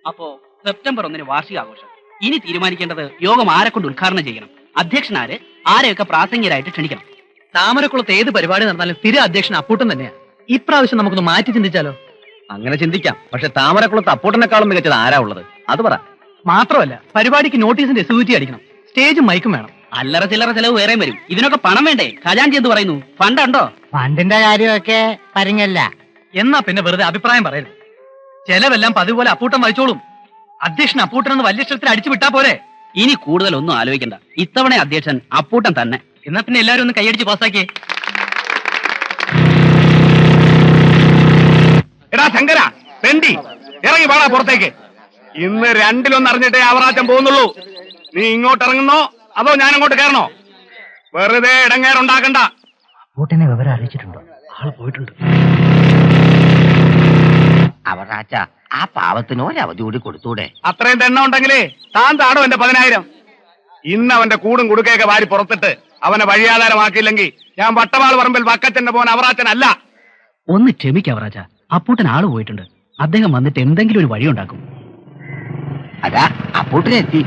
അപ്പോ സെപ്റ്റംബർ 1 വാർഷികാഘോഷം. ഇനി തീരുമാനിക്കേണ്ടത് യോഗം ആരെ കൊണ്ട് ഉദ്ഘാടനം ചെയ്യണം, അധ്യക്ഷനാര്, ആരെയൊക്കെ പ്രാസംഗികരായിട്ട് ക്ഷണിക്കണം. താമരക്കുളത്ത് ഏത് പരിപാടി നടന്നാലും സ്ഥിര അധ്യക്ഷൻ അപ്പൂട്ടൻ തന്നെയാ. ഇപ്രാവശ്യം നമുക്കൊന്ന് മാറ്റി ചിന്തിച്ചാലോ? അങ്ങനെ ചിന്തിക്കാം. പക്ഷെ താമരക്കുളത്ത് അപ്പൂട്ടനെക്കാളും മികച്ചത് ആരാ ഉള്ളത്? അത് പറ. മാത്രമല്ല, പരിപാടിക്ക് നോട്ടീസിന്റെ എക്സിക്യൂട്ടീവ് അടിക്കണം, സ്റ്റേജും മൈക്കും വേണം. അല്ലറ ചില്ലറ ചെലവ് വേറെ വരും. ഇതിനൊക്കെ പണം വേണ്ടേ? ഖജാൻജി എന്ത് പറയുന്നു? ഫണ്ടുണ്ടോ? ഫണ്ടിന്റെ കാര്യമൊക്കെ പരിങ്ങല്ല. എന്നാ പിന്നെ വെറുതെ അഭിപ്രായം പറയരുത്. ചെലവെല്ലാം പതിവ് പോലെ അപ്പൂട്ടൻ വഹിച്ചോളും. അധ്യക്ഷൻ അപ്പൂട്ടനെന്ന് വലിയ ഇഷ്ടത്തിൽ അടിച്ചു വിട്ടാ പോരെ. ഇനി കൂടുതൽ ഒന്നും ആലോചിക്കണ്ട. ഇത്തവണ അധ്യക്ഷൻ അപ്പൂട്ടൻ തന്നെ. എന്നാ പിന്നെ എല്ലാരും ഒന്ന് കൈയടിച്ച് പാസ്സാക്കിയേ. എടാ ശങ്കര, പെണ്ടി ഇറങ്ങി പാടാ പുറത്തേക്ക്. ഇന്ന് രണ്ടിലൊന്ന് അറിഞ്ഞിട്ടേ അവറാച്ചൻ പോകുന്നുള്ളൂ. നീ ഇങ്ങോട്ട് ഇറങ്ങുന്നോ അതോ ഞാൻ അങ്ങോട്ട് കയറണോ? വെറുതെ ഇടങ്ങേറുണ്ടാക്കണ്ട. അപ്പൂട്ടനെ വിവരം അറിയിച്ചിട്ടുണ്ടോ? ആള് പോയിട്ടുണ്ട്. അവറാച്ച, ആ പാവത്തിന് ഒരവധി കൂടി കൊടുത്തൂടെ? അത്രയും തെണ്ണ ഉണ്ടെങ്കിലേ താൻ താടോ എന്റെ 10,000. ഇന്ന് അവന്റെ കൂടും കുടുക്കയൊക്കെ വാരി പുറത്തിട്ട് അവനെ വഴിയാധാരമാക്കിയില്ലെങ്കിൽ ഞാൻ വട്ടവാൾ പറമ്പിൽ വക്കച്ചന്റെ പോൻ അവറാച്ചനല്ല. ഒന്ന് ക്ഷമിക്കവറാച്ച, അപ്പൂട്ടൻ ആള് പോയിട്ടുണ്ട്. അദ്ദേഹം വന്നിട്ട് എന്തെങ്കിലും ഒരു വഴി ഉണ്ടാക്കും. അതാ അപ്പൂട്ടനെത്തി.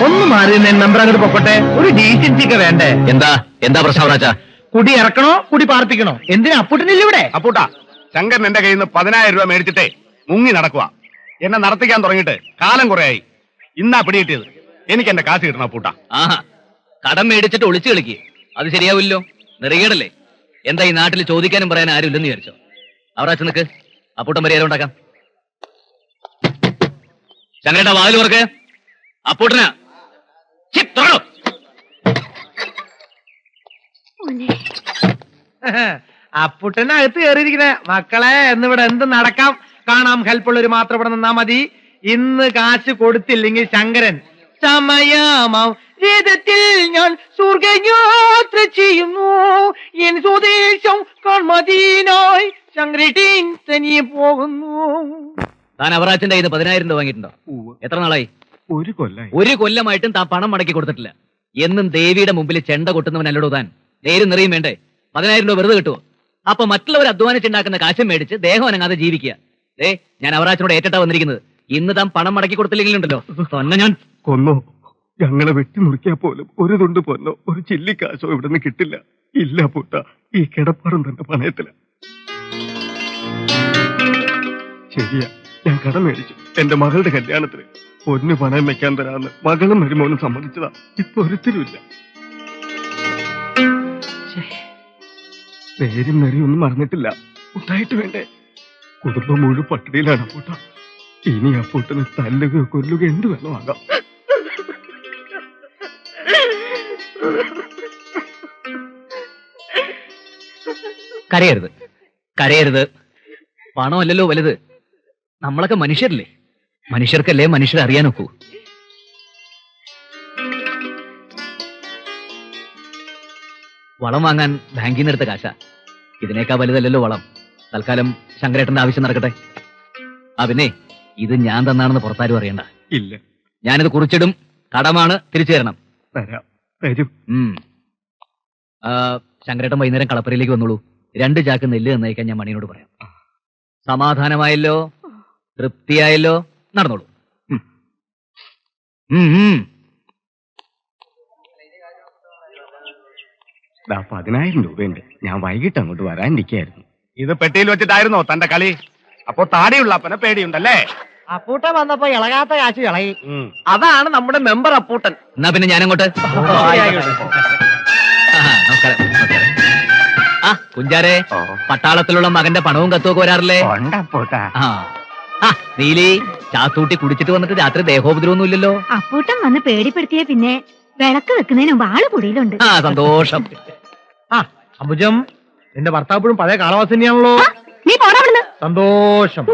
ഒന്ന് മാറി മെമ്പർ അങ്ങോട്ട് പൊക്കട്ടെ. ഒരു ഡീസൻസി ഒക്കെ വേണ്ടേ? എന്താ പ്രശ്നം അവറാച്ച? കുടി ഇറക്കണോ കുടി പാർപ്പിക്കണോ? എന്തിനാ അപ്പൂട്ടനില്ല ഇവിടെ? അപ്പൂട്ടാ, ശങ്കരൻ എന്റെ കയ്യിൽ നിന്ന് 10,000 രൂപ മേടിച്ചിട്ടേ മുങ്ങി നടക്കുക. എന്നെ നടത്തിക്കാൻ തുടങ്ങിയിട്ട് കാലം കുറയായി. ഇന്നാ പിടികിട്ടിയത്. എനിക്ക് എന്റെ കാശ് കിട്ടണം അപ്പൂട്ടാ. ആഹാ, കടം മേടിച്ചിട്ട് ഒളിച്ചു കളിക്ക്. അത് ശരിയാവില്ലോ, നെറികേടല്ലേ. എന്താ ഈ നാട്ടിൽ ചോദിക്കാനും പറയാൻ ആരും ഇല്ലെന്ന് വിചാരിച്ചോ? അവറാച്ച നിക്ക്, അപ്പൂട്ടൻ പരിഹാരം ഉണ്ടാക്കാം. ശങ്കരേട്ടാ വാതിൽ തുറക്ക്. അപ്പൂട്ടനാ അപ്പുട്ടനകത്ത് കയറിയിരിക്കണേ. മക്കളെ, എന്നിവിടെ എന്ത് നടക്കാം കാണാം. ഹെൽപ്പുള്ളവര് മാത്രം ഇവിടെ നിന്നാ മതി. ഇന്ന് കാശ് കൊടുത്തില്ലെങ്കിൽ ശങ്കരൻ സമയത്തിൽ ഞാൻ സ്വർഗയാത്ര ചെയ്യുന്നു. എൻ സ്വദേശം കാൺമതിനായി ശങ്കരൻ തനിയെ പോകുന്നു. താൻ അവറാച്ചന്റെ കയ്യിൽ 10,000 രൂപ വാങ്ങിയിട്ടുണ്ടോ? എത്ര നാളായി? ഒരു കൊല്ലമായിട്ടും താൻ പണം മടക്കി കൊടുത്തിട്ടില്ല. എന്നും ദേവിയുടെ മുമ്പിൽ ചെണ്ട കൊട്ടുന്നവനല്ലോ താൻ. നേരും നിറയും വേണ്ടേ? 10,000 രൂപ വെറുതെ കിട്ടുമോ? അപ്പൊ മറ്റുള്ളവർ അധ്വാനിച്ചുണ്ടാക്കുന്ന കാശം മേടിച്ച് ദേഹം അനങ്ങാതെ ജീവിക്കുക. ഞാൻ അവറാച്ചനോട് ഏറ്റിട്ടാ വന്നിരിക്കുന്നത്. ഇന്ന് താൻ പണം മടക്കി കൊടുത്തില്ലെങ്കിലുണ്ടല്ലോ തന്നെ ഞാൻ കൊന്നോ. ഞങ്ങളെ വെട്ടിമുറിക്കാൻ പോലും ഒരു തുണ്ട് പൊന്നോ ഒരു ചില്ലിക്കാശോ ഇവിടുന്ന് കിട്ടില്ല. ഇല്ല പൂട്ട, ഈ കിടപ്പാടും തന്നെ പണയത്തില. ശരിയാ, ഞാൻ കടം മേടിച്ചു. എന്റെ മകളുടെ കല്യാണത്തിന് പൊന്നു പണയം വെക്കാൻ തരാന്ന് മകളും മരുമോനും സമ്മതിച്ചതാ. ഇപ്പൊ ഒരുത്തരുമില്ല. പേരും നെറിയും ഒന്നും മറന്നിട്ടില്ല. ഉണ്ടായിട്ട് വേണ്ടേ? കുടുംബം മുഴുവൻ പട്ടിണിയിലാണ് പൂട്ട. ഇനി ആ പൂട്ടന് തല്ലുകയോ കൊല്ലുകയോ എന്ത് വേണോ ആകാം. കരയരുത്, കരയരുത്. പണമല്ലല്ലോ വലുത്. നമ്മളൊക്കെ മനുഷ്യരല്ലേ. മനുഷ്യർക്കല്ലേ മനുഷ്യരെ അറിയാനൊക്കൂ. വളം വാങ്ങാൻ ബാങ്കിൽ നിന്ന് എടുത്ത കാശ. ഇതിനേക്കാ വലുതല്ലല്ലോ വളം. തൽക്കാലം ശങ്കരേട്ടന്റെ ആവശ്യം നടക്കട്ടെ. പിന്നെ ഇത് ഞാൻ തന്നാണെന്ന് പുറത്താരും അറിയണ്ട. ഇല്ല, ഞാനിത് കുറിച്ചിടും. കടമാണ്, തിരിച്ചു തരണം. തരും. ശങ്കരേട്ടൻ വൈകുന്നേരം കളപ്പുരയിലേക്ക് വന്നോളൂ. 2 ചാക്ക് നെല്ല് തന്നയക്കാൻ ഞാൻ മണിയോട് പറയാം. സമാധാനമായല്ലോ? തൃപ്തിയായല്ലോ? നടന്നോളൂ. 10,000 രൂപയുണ്ട്. ഞാൻ വൈകിട്ട് അങ്ങോട്ട് വരാനിരിക്കായിരുന്നു. ഇത് പെട്ടിയിൽ വെച്ചിട്ടായിരുന്നോ തന്റെ കളി? അപ്പോ താടിയുള്ള അപ്പനെ പേടിയുണ്ടല്ലേ? അപ്പൂട്ടൻ വന്നപ്പോ ഇളകാത്ത കാശ് ഇളകി. അതാണ് നമ്മുടെ മെമ്പർ അപ്പൂട്ടൻ. എന്നാ പിന്നെ ഞാനങ്ങോട്ട്. നമസ്കാരം. കുഞ്ചാരെ, പട്ടാളത്തിലുള്ള മകന്റെ പണവും കത്തുമൊക്കെ വരാറില്ലേ? നീലി, ചാത്തൂട്ടി കുടിച്ചിട്ട് വന്നിട്ട് രാത്രി ദേഹോപദ്രവൊന്നും ഇല്ലല്ലോ? അപ്പൂട്ടൻ വന്ന് പേടിപ്പെടുത്തിയ പിന്നെ വിളക്ക് വെക്കുന്നതിന് മുമ്പ് ആള് പൊടിയിലുണ്ട്. സന്തോഷം. അംബുജം, നിന്റെ ഭർത്താപ്പോഴും പഴയ കാളവാസ് തന്നെയാണല്ലോ. നീ പോടാ. സന്തോഷം.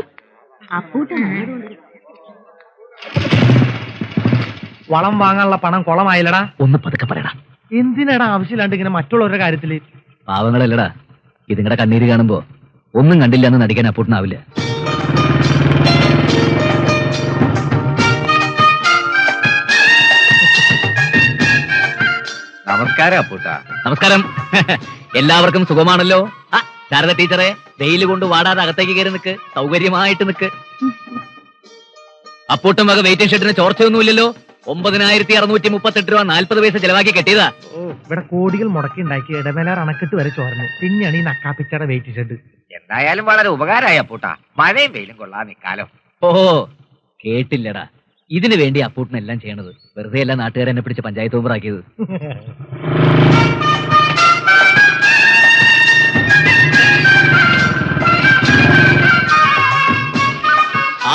അപ്പൂട്ടൻ വളം വാങ്ങാനുള്ള പണം കുളമായില്ലടാ. ഒന്ന് പതുക്കെ പറയടാ. എന്തിനാടാ ആവശ്യമില്ലാണ്ട് ഇങ്ങനെ മറ്റുള്ളവരുടെ കാര്യത്തില്? പാവങ്ങളല്ലടാ, ഇതിങ്ങടെ കണ്ണീര് കാണുമ്പോ ഒന്നും കണ്ടില്ല എന്ന് നടിക്കാൻ അപ്പൂട്ടനാവില്ല. നമസ്കാരം അപ്പൂട്ട. നമസ്കാരം. എല്ലാവർക്കും സുഖമാണല്ലോ? ആ ശാരദ ടീച്ചറെ, വെയിൽ കൊണ്ട് വാടാതെ അകത്തേക്ക് കയറി നിൽക്ക്, സൗകര്യമായിട്ട് നിൽക്ക്. അപ്പൂട്ടം വക വെയിറ്റിംഗ് ഷെഡിന് ചോർച്ചയൊന്നുമില്ലല്ലോ. 9638 രൂപ 40 പൈസ ചെലവാക്കി കെട്ടിയതാ. ഇവിടെ കോടികൾ മുടക്കി ഉണ്ടാക്കി ഇടമേലാർ അണക്കെട്ട് വരെ ചോർന്ന്. പിന്നെയാണ് ഈ നക്കാപ്പിച്ചയുടെ വെയിറ്റ് ഷെഡ്. എന്തായാലും വളരെ ഉപകാരമായി അപ്പൂട്ട. മഴയും വെയിലും കൊള്ളാൻ നിൽക്കാലോ. ഓഹോ, കേട്ടില്ലടാ. ഇതിനു വേണ്ടി അപ്പൂട്ടനെല്ലാം ചെയ്യണത്. വെറുതെ എല്ലാ നാട്ടുകാരെന്നെ പിടിച്ച് പഞ്ചായത്ത് മെമ്പറാക്കിയത്.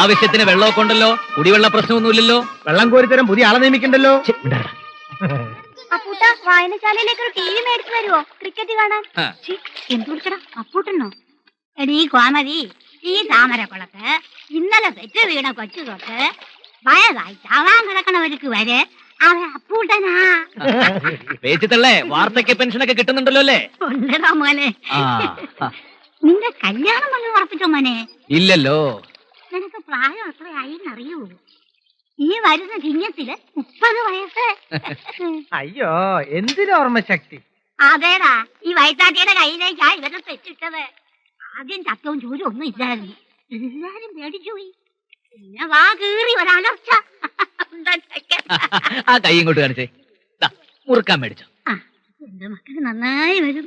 ആവശ്യത്തിന് വെള്ളമൊക്കെ ഉണ്ടല്ലോ, കുടിവെള്ള പ്രശ്നമൊന്നുമില്ലല്ലോ. വെള്ളം കോരിത്തരം പുതിയ ആളെ നിയമിക്കണ്ടല്ലോ. അപ്പൂട്ട വായനശാലയിലേക്ക് ഒരു ടി വി മേടിച്ചു തരുമോ ക്രിക്കറ്റ് കാണാൻ? എന്ത് വിളിക്കടാ അപ്പൂട്ടനോ? എടീ കോമതി, ഈ താമരക്കുളത്ത് ഇന്നലെ പെറ്റ് വീണ കൊച്ചു തൊട്ട് വയതായി ചാവാൻ കിടക്കണവർക്ക് വരെ അവൻ അപ്പൂട്ടനാ. പേച്ചിത്തള്ളേ, വാർദ്ധക്യ പെൻഷനൊക്കെ കിട്ടുന്നുണ്ടല്ലോ അല്ലേ? ഉണ്ടടാ മോനെ. നിന്റെ കല്യാണം വന്ന് ഉറപ്പിച്ചോ മോനെ? ഇല്ലല്ലോ. നിനക്ക് പ്രായം എത്രയായി എന്നറിയൂ? ഈ വരുന്ന ചിങ്ങത്തില് 30 വയസ്സ്. അയ്യോ, എന്തിനു ഓർമ്മശക്തി. അതേടാ, ഈ വയറ്റാട്ടിയുടെ കയ്യിലേക്കാ ഇവരെ തെറ്റിട്ടത്. ആദ്യം ചത്തവും ചൂരും ഒന്നും ഇല്ലായിരുന്നു. എല്ലാരും പേടിച്ചുപോയി. പിന്നെ വാ കീറി ഒരലർച്ച. ആ കൈ ഇങ്ങോട്ട് കാണിച്ചേ. മുറുക്കാൻ മേടിച്ചോ. എന്റെ മക്കള് നന്നായി വരും.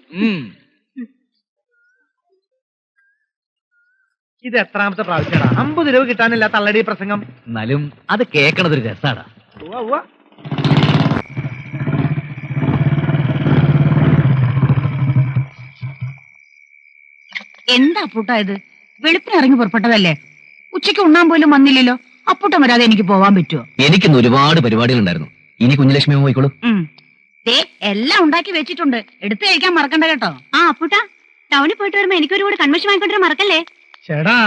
ഇത് എത്രാമത്തെ പ്രാവശ്യമാ? 50 രൂപ കിട്ടാനില്ല തള്ളടി പ്രസംഗം. എന്നാലും അത് കേക്കണതൊരു രസാടാ. എന്താ അപ്പൂട്ട ഇത്? വെളുപ്പിന് ഇറങ്ങി പുറപ്പെട്ടതല്ലേ? ഉച്ചയ്ക്ക് ഉണ്ണാൻ പോലും വന്നില്ലല്ലോ. അപ്പൂട്ടം വരാതെ എനിക്ക് പോവാൻ പറ്റുമോ? എനിക്കിന്ന് ഒരുപാട് പരിപാടികൾ ഉണ്ടായിരുന്നു. ഇനി കുഞ്ഞലക്ഷ്മി പോയിക്കോളൂ. എല്ലാം ഉണ്ടാക്കി വെച്ചിട്ടുണ്ട്, എടുത്തു കഴിക്കാൻ മറക്കണ്ട കേട്ടോ. ആ അപ്പൂട്ട, ടൗണിൽ പോയിട്ട് വരുമ്പോ എനിക്കൊരു കൂടെ കൺവെൻഷൻ വാങ്ങിക്കൊണ്ടിരാൻ മറക്കല്ലേ? ചേടാ,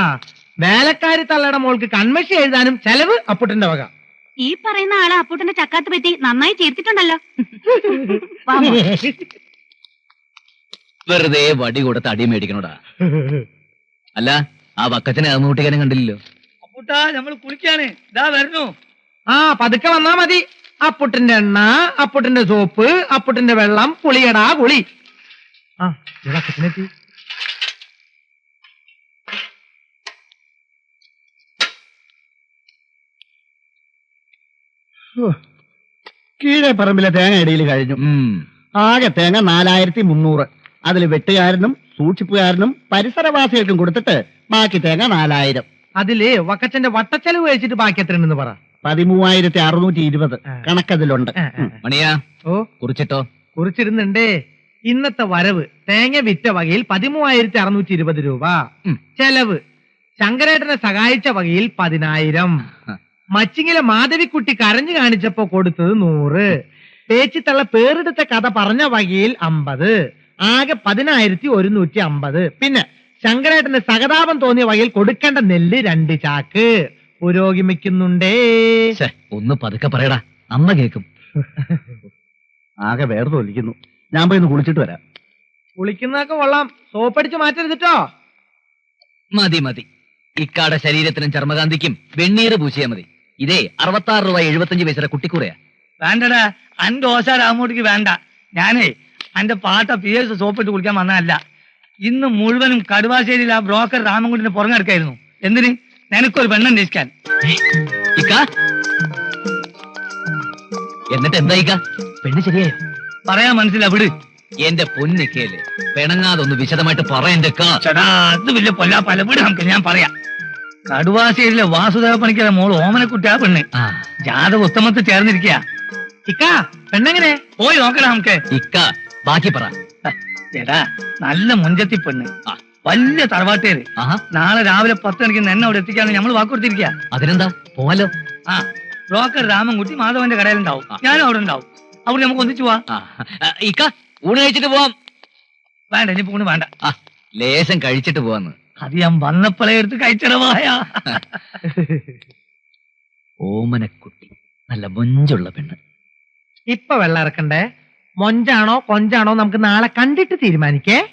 വേലക്കാരി തള്ളയുടെ മോൾക്ക് കൺമശി എഴുതാനും ചെലവ് അപ്പുട്ടന്റെ വക. ഈ പറയുന്ന ആളെ അപ്പൂട്ടന്റെ ചക്കാത്ത് പറ്റി നന്നായി ചേർത്തിട്ടുണ്ടല്ലോ. വെറുതെ വടി കൊടുത്ത് അടി മേടിക്കണോടാ. അല്ല, ആ വക്കച്ചനെ അമ്മൂട്ടിക്കാനും കണ്ടില്ലല്ലോ. അപ്പൂട്ടാ, നമ്മൾ കുളിക്കാണ്, ഇതാ വരുന്നു. ആ, പതുക്കെ വന്നാ മതി. അപ്പുട്ടന്റെ എണ്ണ, അപ്പുട്ടന്റെ സോപ്പ്, അപ്പുട്ടന്റെ വെള്ളം, കുളിയടാ കുളി. ആ, വക്കച്ചനെത്തി. കീഴേ പറമ്പിലെ തേങ്ങ ഇടയിൽ കഴിഞ്ഞു. ആകെ തേങ്ങ 4300. അതിൽ വെട്ടുകാരനും സൂക്ഷിപ്പുകാരനും പരിസരവാസികൾക്കും കൊടുത്തിട്ട് ബാക്കി തേങ്ങ 4000. അതില് വക്കച്ചന്റെ വട്ടച്ചെലവ് കഴിച്ചിട്ട് ബാക്കി എത്രയുണ്ടെന്ന് പറ. 13,620 കണക്കതിലുണ്ട്. മണിയാ, ഓ, കുറിച്ചിട്ടോ? കുറിച്ചിരുന്നുണ്ടേ. ഇന്നത്തെ വരവ് തേങ്ങ വിറ്റ വകയിൽ 13,620 രൂപ. ചെലവ് ശങ്കരേട്ടനെ സഹായിച്ച വകയിൽ 10,000. മച്ചിങ്ങിലെ മാധവിക്കുട്ടി കരഞ്ഞു കാണിച്ചപ്പോ കൊടുത്തത് 100. പേച്ചിത്തള്ള പേരെടുത്ത കഥ പറഞ്ഞ വകയിൽ 50. ആകെ 10,150. പിന്നെ ശങ്കരേട്ടന് സഹതാപം തോന്നിയ വകയിൽ കൊടുക്കേണ്ട നെല്ല് 2 ചാക്ക്. പുരോഗമിക്കുന്നുണ്ടേ. ഒന്ന് പതുക്കെ പറയടാ, അമ്മ കേക്കും. ആകെ വേർതൊലിക്കുന്നു. ഞാൻ പോയി ഒന്ന് കുളിച്ചിട്ട് വരാം. കുളിക്കുന്നതൊക്കെ കൊള്ളാം, സോപ്പടിച്ച് മാറ്റരുതിട്ടോ. മതി മതി, ഇക്കാടെ ശരീരത്തിനും ചർമ്മകാന്തിക്കും വെണ്ണീര് പൂശിയാ മതി. ഇതേ 66 രൂപ 75 പൈസയുടെ കുട്ടിക്കൂറയാ. വേണ്ടടാ, അന്റെ ഓശ രാമൂട്ടിക്ക് വേണ്ട. ഞാനേ അന്റെ പാട്ട PS സോപ്പിട്ട് കുളിക്കാൻ വന്നതല്ല. ഇന്ന് മുഴുവനും കടുവാശ്ശേരിയിൽ ആ ബ്രോക്കർ രാമൻകുട്ടിനെ പുറങ്ങെടുക്കായിരുന്നു. എന്തിന്? നിനക്കൊരു പെണ്ണന്വേഷിക്കാൻ. എന്നിട്ട് എന്താ ഇക്ക, പെണ്ണ് ശരിയായോ? പറയാൻ മനസ്സിലാ, വിട്. എന്റെ പൊന്നിക്കയില് പെണങ്ങാതൊന്ന് വിശദമായിട്ട് പറയണ്ടേ. ചേടാ, അത് വലിയ പൊല്ലാ പല, വിട് നമുക്ക്, ഞാൻ പറയാം. കടുവാശ്ശേരിയിലെ വാസുദേവ പണിക്കരെ മോള് ഓമനക്കുട്ടിയാ പെണ്ണ്. ജാതക ഉത്തമത്തിൽ ചേർന്നിരിക്കുക. ഇക്ക, പെണ്ണെങ്ങനെ? പോയി നോക്കടാ നമുക്ക്. ഇക്ക, ബാക്കി പറ. ചേട്ടാ, നല്ല മുഞ്ചത്തി പെണ്ണ്, വലിയ തറവാട്ടേര്. നാളെ രാവിലെ 10 മണിക്ക് എന്നെ അവിടെ എത്തിക്കാന്ന് നമ്മൾ വാക്കുകൊടുത്തിരിക്കുക. അതിനെന്താ, പോവാലോ. ആ, ബ്രോക്കർ രാമൻകുട്ടി മാധവന്റെ കടയിലുണ്ടാവും, ഞാനും അവിടെ ഉണ്ടാവും. അവിടെ നമുക്ക് ഒന്നിച്ചു പോവാ. ഇക്ക, ഊണ് കഴിച്ചിട്ട് പോവാം. വേണ്ട, ഇനി ഊണ് വേണ്ട, ലേശം കഴിച്ചിട്ട് പോവാന്ന്. അത് ഞാൻ വന്നപ്പോഴേ എടുത്ത് കഴിച്ചിടവായ. ഓമനക്കുട്ടി, നല്ല മൊഞ്ചുള്ള പെണ്ണ്. ഇപ്പൊ വെള്ളം ഇറക്കണ്ടേ? മൊഞ്ചാണോ കൊഞ്ചാണോ നമുക്ക് നാളെ കണ്ടിട്ട് തീരുമാനിക്കേ.